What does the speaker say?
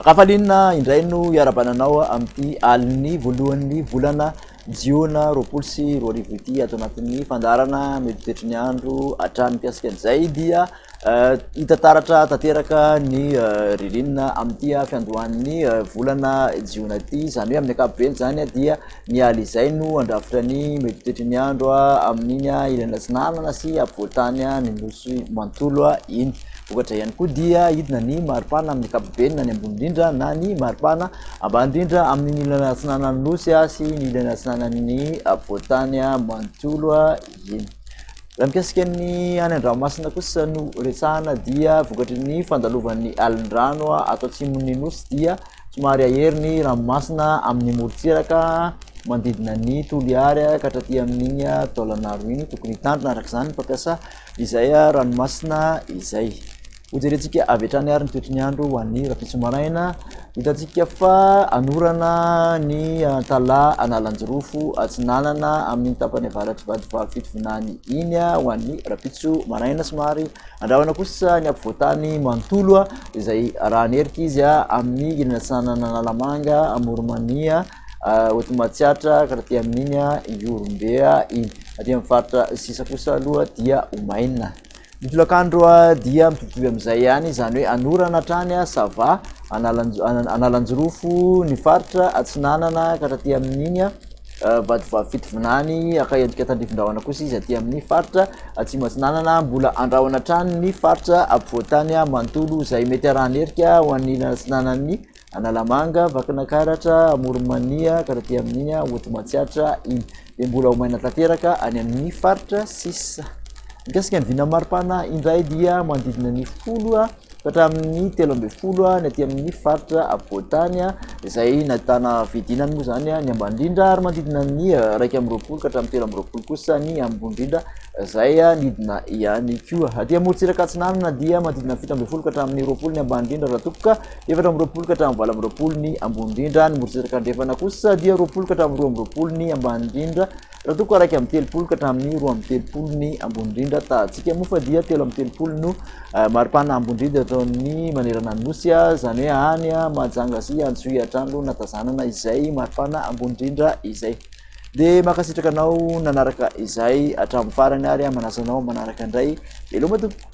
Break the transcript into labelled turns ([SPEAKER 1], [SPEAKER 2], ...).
[SPEAKER 1] Kafalinina indray no iarabananao amin'ity aliny voalohan'ny volana jiona roapolo sy roa arivo ity ato anatin'ny fandarana mety toetry ny andro hatrany mpiasika an'izay dia hitantaratra tanteraka ny ririnina amin'ity fiandohan'ny volana jiona ity, zany hoe amin'ny ankapobeny zany dia ny aly izay no andrafitra ny mety toetry ny andro amin'iny ilana tsinanana sy ampovoantany ny nosy mantolo iny. Vokatra ihany koa dia hidina ny maripana amin'ny ankapobeny na ny ambony indrindra na ny maripana ambany indrindra amin'ny ilana tsinanan'ny nosy sy ny ilana tsinanan'ny ampovoantany mantolo iny. Raha mikasika ny any an-dranomasina kosa no resahana dia vokatry ny fandalovan'ny alin-drano ato atsimon'ny nosy dia somary ahery ny ranomasina amin'ny morontsiraka mandidina ny Toliary ka hatraty amin'iny taolanaro iny, tokony hitandrina araka izany mpampiasa izay ranomasina izay. Hojerentsika avy hatrany ary ny toetry ny andro ho an'ny rapitso maraina, hitantsika fa anorana ny tala analanjirofo atsinanana amin'ny tapany avaratry vadiva fitovinany iny ho an'ny rapitso maraina, somary andrahona kosa ny ampovoantany mantolo izay raha nerika izy amin'ny ilana tsinanana Analamanga, Amoromania, Hotomatsiatra ka rahaty amin'iny Iorumbea iny. Aty amin'ny faritra sisa kosa aloha dia Omaina. Ny tolakandro dia mitovitovy amin'izay ihany, zany hoe anorana hatrany sava analanjirofo ny faritra atsinanana ka rahaty amin'iny vadiva fitovinany akaendrika tandrifin-drahona kosa izy aty amin'ny faritra atsimo atsinanana, mbola andrahona hatrany ny faritra ampovoantany mantolo izay mety arahanerika ho an'ny ilana tsinanan'ny Analamanga, Vakinakaratra, Amoromania ka rahaty amin'iny Hotomatsiatra iny, dia mbola Omaina tanteraka any amin'ny faritra sisa. Mikasika ny vina maripana indray dia mandidina ny folo ka hatramin'ny 13 ny aty amin'ny faritra ampovoantany izay nahitana vidinany moa zany ny ambany indrindra, ary mandidina ny 120 ka hatramin'ny 13 kosa ny ambony indrindra izay nidina ihany koa. Aty amorontsiraka atsinanana dia mandidina 17 ka hatramin'ny 20 ny ambany indrindra raha toka, 17 ka hatramin'ny 20 ny ambony indrindra. Ny morontsiraka andrefana kosa dia 20 ka hatramin'ny 20 ny ambany indrindra raha toka araiky amin'ny 30 ka hatramin'ny 20 ny ambony indrindra. Tahantsika moa fa dia 3 amin'ny 30 no maripana ambony indrindra ataon'ny manerana ny nosy, zany hoe any Mahajanga sy Antsohiatra hatrany natazanana izay maripana ambony indrindra izay. Dia makasitraka anao nanaraka izay hatramin'ny farany ary manasanao manaraka indray. Hello matompo.